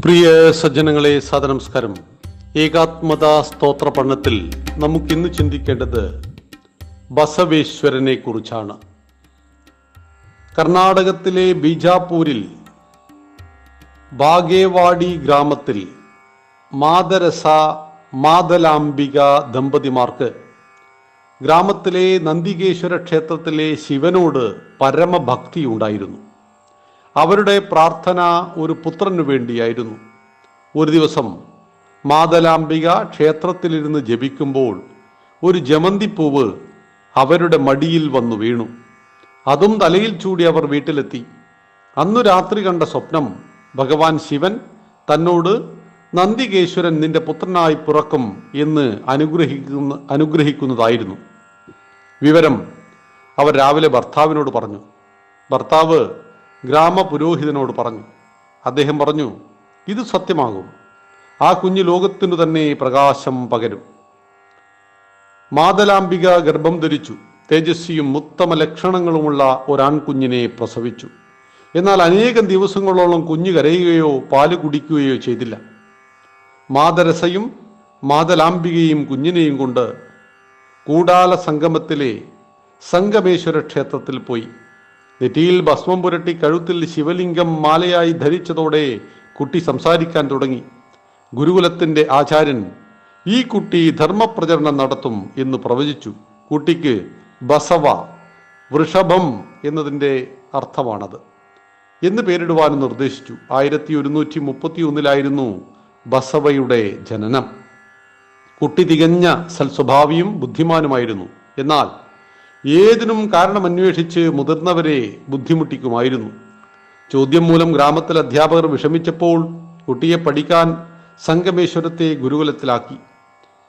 പ്രിയ സജ്ജനങ്ങളെ, സദനമസ്കാരം. ഏകാത്മതാ സ്തോത്ര പഠനത്തിൽ നമുക്കിന്ന് ചിന്തിക്കേണ്ടത് ബസവേശ്വരനെ കുറിച്ചാണ്. കർണാടകത്തിലെ ബീജാപൂരിൽ ബാഗേവാടി ഗ്രാമത്തിൽ മാതരസ മാതലാംബിക ദമ്പതിമാർക്ക് ഗ്രാമത്തിലെ നന്ദികേശ്വര ക്ഷേത്രത്തിലെ ശിവനോട് പരമഭക്തി ഉണ്ടായിരുന്നു. അവരുടെ പ്രാർത്ഥന ഒരു പുത്രനു വേണ്ടിയായിരുന്നു. ഒരു ദിവസം മാതലാംബിക ക്ഷേത്രത്തിലിരുന്ന് ജപിക്കുമ്പോൾ ഒരു ജമന്തിപ്പൂവ് അവരുടെ മടിയിൽ വന്നു വീണു. അതും തലയിൽ ചൂടി അവർ വീട്ടിലെത്തി. അന്നു രാത്രി കണ്ട സ്വപ്നം ഭഗവാൻ ശിവൻ തന്നോട് നന്ദികേശ്വരൻ നിന്റെ പുത്രനായി പിറക്കും എന്ന് അനുഗ്രഹിക്കുന്നതായിരുന്നു. വിവരം അവർ രാവിലെ ഭർത്താവിനോട് പറഞ്ഞു. ഭർത്താവ് ഗ്രാമപുരോഹിതനോട് പറഞ്ഞു. അദ്ദേഹം പറഞ്ഞു, ഇത് സത്യമാകും. ആ കുഞ്ഞ് ലോകത്തിനു തന്നെ പ്രകാശം പകരും. മാതലാംബിക ഗർഭം ധരിച്ചു. തേജസ്വിയും ഉത്തമ ലക്ഷണങ്ങളുമുള്ള ഒരാൺകുഞ്ഞിനെ പ്രസവിച്ചു. എന്നാൽ അനേകം ദിവസങ്ങളോളം കുഞ്ഞ് കരയുകയോ പാല് കുടിക്കുകയോ ചെയ്തില്ല. മാതരസയും മാതലാംബികയും കുഞ്ഞിനെയും കൊണ്ട് കൂടാല സംഗമത്തിലെ സംഗമേശ്വര ക്ഷേത്രത്തിൽ പോയി. നെറ്റിയിൽ ഭസ്മം പുരട്ടി കഴുത്തിൽ ശിവലിംഗം മാലയായി ധരിച്ചതോടെ കുട്ടി സംസാരിക്കാൻ തുടങ്ങി. ഗുരുകുലത്തിന്റെ ആചാര്യൻ ഈ കുട്ടി ധർമ്മപ്രചരണം നടത്തും എന്ന് പ്രവചിച്ചു. കുട്ടിക്ക് ബസവ, വൃഷഭം എന്നതിൻ്റെ അർത്ഥമാണത് എന്ന് പേരിടുവാനും നിർദ്ദേശിച്ചു. 1131 ബസവയുടെ ജനനം. കുട്ടി തികഞ്ഞ സൽസ്വഭാവിയും ബുദ്ധിമാനുമായിരുന്നു. എന്നാൽ ഏതിനും കാരണമന്വേഷിച്ച് മുതിർന്നവരെ ബുദ്ധിമുട്ടിക്കുമായിരുന്നു. ചോദ്യം മൂലം ഗ്രാമത്തിലെ അധ്യാപകർ വിഷമിച്ചപ്പോൾ കുട്ടിയെ പഠിക്കാൻ സംഗമേശ്വരത്തെ ഗുരുകുലത്തിലാക്കി.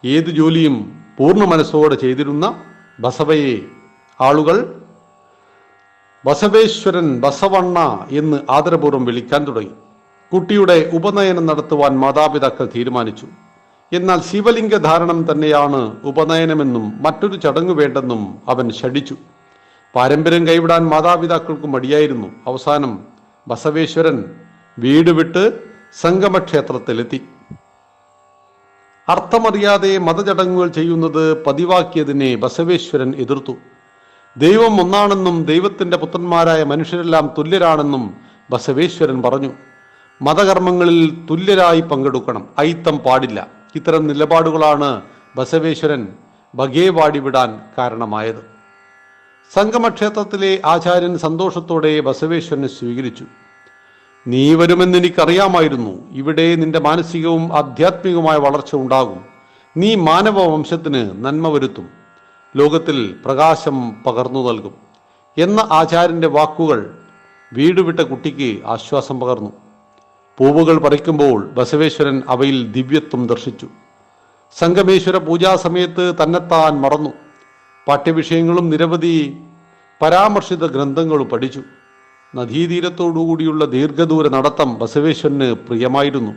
ഏത് ജോലിയും പൂർണ്ണ മനസ്സോടെ ചെയ്തിരുന്ന ബസവയെ ആളുകൾ ബസവേശ്വരൻ, ബസവണ്ണ എന്ന് ആദരപൂർവ്വം വിളിക്കാൻ തുടങ്ങി. കുട്ടിയുടെ ഉപനയനം നടത്തുവാൻ മാതാപിതാക്കൾ തീരുമാനിച്ചു. എന്നാൽ ശിവലിംഗ ധാരണം തന്നെയാണ് ഉപനയനമെന്നും മറ്റൊരു ചടങ്ങ് വേണ്ടെന്നും അവൻ ശഠിച്ചു. പാരമ്പര്യം കൈവിടാൻ മാതാപിതാക്കൾക്ക് മടിയായിരുന്നു. അവസാനം ബസവേശ്വരൻ വീട് വിട്ട് സംഗമക്ഷേത്രത്തിലെത്തി. അർത്ഥമറിയാതെ മതചടങ്ങുകൾ ചെയ്യുന്നത് പതിവാക്കിയതിനെ ബസവേശ്വരൻ എതിർത്തു. ദൈവം ഒന്നാണെന്നും ദൈവത്തിന്റെ പുത്രന്മാരായ മനുഷ്യരെല്ലാം തുല്യരാണെന്നും ബസവേശ്വരൻ പറഞ്ഞു. മതകർമ്മങ്ങളിൽ തുല്യരായി പങ്കെടുക്കണം, അയിത്തം പാടില്ല. ഇത്തരം നിലപാടുകളാണ് ബസവേശ്വരൻ ബഗേവാടി വിടാൻ കാരണമായത്. സംഗമക്ഷേത്രത്തിലെ ആചാര്യൻ സന്തോഷത്തോടെ ബസവേശ്വരനെ സ്വീകരിച്ചു. നീ വരുമെന്ന് എനിക്കറിയാമായിരുന്നു. ഇവിടെ നിന്റെ മാനസികവും ആധ്യാത്മികവുമായ വളർച്ച ഉണ്ടാകും. നീ മാനവ വംശത്തിന് നന്മ വരുത്തും, ലോകത്തിൽ പ്രകാശം പകർന്നു നൽകും എന്ന ആചാര്യന്റെ വാക്കുകൾ വീടുവിട്ട കുട്ടിക്ക് ആശ്വാസം പകർന്നു. പൂവുകൾ പറിക്കുമ്പോൾ ബസവേശ്വരൻ അവയിൽ ദിവ്യത്വം ദർശിച്ചു. സംഗമേശ്വര പൂജാസമയത്ത് തന്നെത്താൻ മറന്നു. പാഠ്യവിഷയങ്ങളും നിരവധി പരാമർശിത ഗ്രന്ഥങ്ങളും പഠിച്ചു. നദീതീരത്തോടുകൂടിയുള്ള ദീർഘദൂര നടത്തം ബസവേശ്വരന് പ്രിയമായിരുന്നു.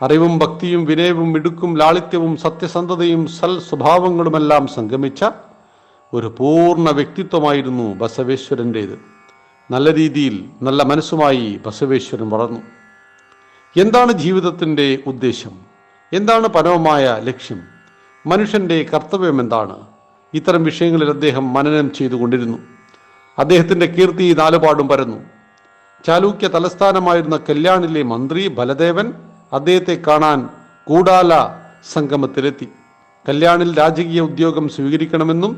അറിവും ഭക്തിയും വിനയവും മിടുക്കും ലാളിത്യവും സത്യസന്ധതയും സൽ സ്വഭാവങ്ങളുമെല്ലാം സംഗമിച്ച ഒരു പൂർണ്ണ വ്യക്തിത്വമായിരുന്നു ബസവേശ്വരൻ്റേത്. നല്ല രീതിയിൽ നല്ല മനസ്സുമായി ബസവേശ്വരൻ വളർന്നു. എന്താണ് ജീവിതത്തിൻ്റെ ഉദ്ദേശം? എന്താണ് പരമമായ ലക്ഷ്യം? മനുഷ്യന്റെ കർത്തവ്യം എന്താണ്? ഇത്തരം വിഷയങ്ങളിൽ അദ്ദേഹം മനനം ചെയ്തുകൊണ്ടിരുന്നു. അദ്ദേഹത്തിന്റെ കീർത്തി നാലുപാടും പരന്നു. ചാലൂക്യ തലസ്ഥാനമായിരുന്ന കല്യാണിലെ മന്ത്രി ബലദേവൻ അദ്ദേഹത്തെ കാണാൻ കൂടാല സംഗമത്തിലെത്തി. കല്യാണിൽ രാജകീയ ഉദ്യോഗം സ്വീകരിക്കണമെന്നും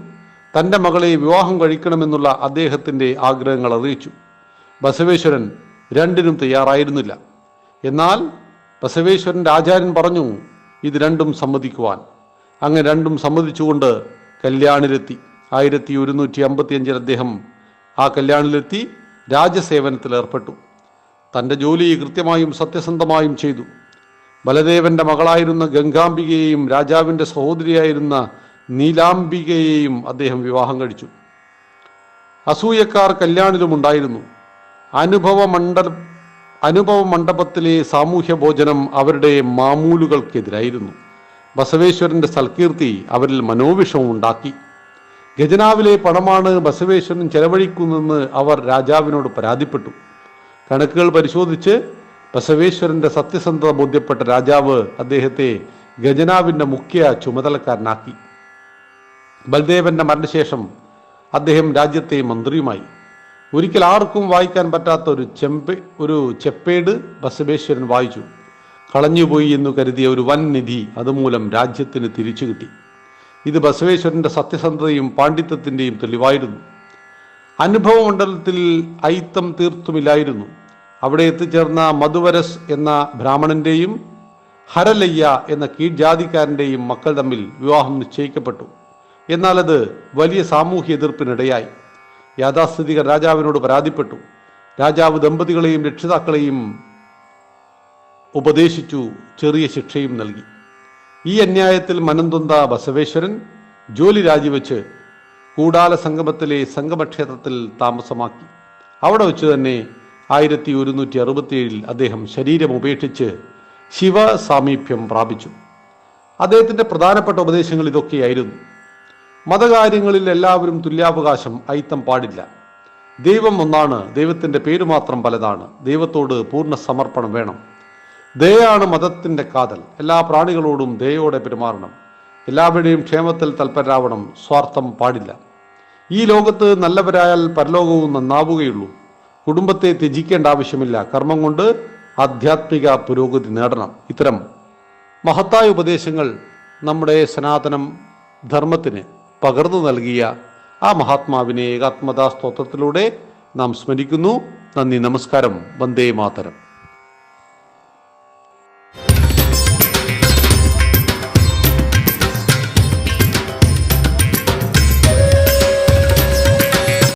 തൻ്റെ മകളെ വിവാഹം കഴിക്കണമെന്നുള്ള അദ്ദേഹത്തിന്റെ ആഗ്രഹങ്ങൾ അറിയിച്ചു. ബസവേശ്വരൻ രണ്ടിനും തയ്യാറായിരുന്നില്ല. എന്നാൽ ബസവേശ്വരൻ്റെ ആചാര്യൻ പറഞ്ഞു ഇത് രണ്ടും സമ്മതിക്കുവാൻ. അങ്ങനെ രണ്ടും സമ്മതിച്ചുകൊണ്ട് കല്യാണിലെത്തി. 1155 അദ്ദേഹം ആ കല്യാണിലെത്തി രാജസേവനത്തിൽ ഏർപ്പെട്ടു. തൻ്റെ ജോലി കൃത്യമായും സത്യസന്ധമായും ചെയ്തു. ബലദേവന്റെ മകളായിരുന്ന ഗംഗാംബികയെയും രാജാവിൻ്റെ സഹോദരിയായിരുന്ന നീലാംബികയെയും അദ്ദേഹം വിവാഹം കഴിച്ചു. അസൂയക്കാർ കല്യാണിലുമുണ്ടായിരുന്നു. അനുഭവ മണ്ഡപത്തിലെ സാമൂഹ്യ ഭോജനം അവരുടെ മാമൂലുകൾക്കെതിരായിരുന്നു. ബസവേശ്വരന്റെ സൽകീർത്തി അവരിൽ മനോവിഷമം ഉണ്ടാക്കി. ഖജനാവിലെ പണമാണ് ബസവേശ്വരൻ ചെലവഴിക്കുന്നതെന്ന് അവർ രാജാവിനോട് പരാതിപ്പെട്ടു. കണക്കുകൾ പരിശോധിച്ച് ബസവേശ്വരന്റെ സത്യസന്ധത ബോധ്യപ്പെട്ട രാജാവ് അദ്ദേഹത്തെ ഖജനാവിന്റെ മുഖ്യ ചുമതലക്കാരനാക്കി. ബൽദേവന്റെ മരണശേഷം അദ്ദേഹം രാജ്യത്തെ മന്ത്രിയുമായി. ഒരിക്കൽ ആർക്കും വായിക്കാൻ പറ്റാത്ത ഒരു ചെപ്പേട് ബസവേശ്വരൻ വായിച്ചു. കളഞ്ഞുപോയി എന്ന് കരുതിയ ഒരു വൻ നിധി അതുമൂലം രാജ്യത്തിന് തിരിച്ചു കിട്ടി. ഇത് ബസവേശ്വരന്റെ സത്യസന്ധതയും പാണ്ഡിത്യത്തിന്റെയും തെളിവായിരുന്നു. അനുഭവ മണ്ഡലത്തിൽ അയിത്തം തീർത്തുമില്ലായിരുന്നു. അവിടെ എത്തിച്ചേർന്ന മധുവരസ് എന്ന ബ്രാഹ്മണന്റെയും ഹരലയ്യ എന്ന കീഴ്ജാതിക്കാരന്റെയും മക്കൾ തമ്മിൽ വിവാഹം നിശ്ചയിക്കപ്പെട്ടു. എന്നാൽ അത് വലിയ സാമൂഹ്യ എതിർപ്പിനിടയായി. യാഥാസ്ഥിതികർ രാജാവിനോട് പരാതിപ്പെട്ടു. രാജാവ് ദമ്പതികളെയും രക്ഷിതാക്കളെയും ഉപദേശിച്ചു, ചെറിയ ശിക്ഷയും നൽകി. ഈ അന്യായത്തിൽ മനംതൊന്ത ബസവേശ്വരൻ ജോലി രാജിവെച്ച് കൂടാല സംഗമത്തിലെ സംഗമക്ഷേത്രത്തിൽ താമസമാക്കി. അവിടെ വെച്ച് തന്നെ 1167 അദ്ദേഹം ശരീരം ഉപേക്ഷിച്ച് ശിവസാമീപ്യം പ്രാപിച്ചു. അദ്ദേഹത്തിന്റെ പ്രധാനപ്പെട്ട ഉപദേശങ്ങൾ ഇതൊക്കെയായിരുന്നു. മതകാര്യങ്ങളിൽ എല്ലാവരും തുല്യാവകാശം, അയിത്തം പാടില്ല. ദൈവം ഒന്നാണ്, ദൈവത്തിന്റെ പേര് മാത്രം പലതാണ്. ദൈവത്തോട് പൂർണ്ണ സമർപ്പണം വേണം. ദയയാണ് മതത്തിന്റെ കാതൽ. എല്ലാ പ്രാണികളോടും ദയയോടെ പെരുമാറണം. എല്ലാവരുടെയും ക്ഷേമത്തിൽ തൽപരരാവണം. സ്വാർത്ഥം പാടില്ല. ഈ ലോകത്ത് നല്ലവരായാൽ പരലോകവും നന്നാവുകയുള്ളൂ. കുടുംബത്തെ ത്യജിക്കേണ്ട ആവശ്യമില്ല. കർമ്മം കൊണ്ട് ആധ്യാത്മിക പുരോഗതി നേടണം. ഇത്തരം മഹത്തായ ഉപദേശങ്ങൾ നമ്മുടെ സനാതനം ധർമ്മത്തിന് പകർന്നു നൽകിയ ആ മഹാത്മാവിനെ ഏകാത്മതാ സ്തോത്രത്തിലൂടെ നാം സ്മരിക്കുന്നു. നന്ദി, നമസ്കാരം. വന്ദേ മാതരം.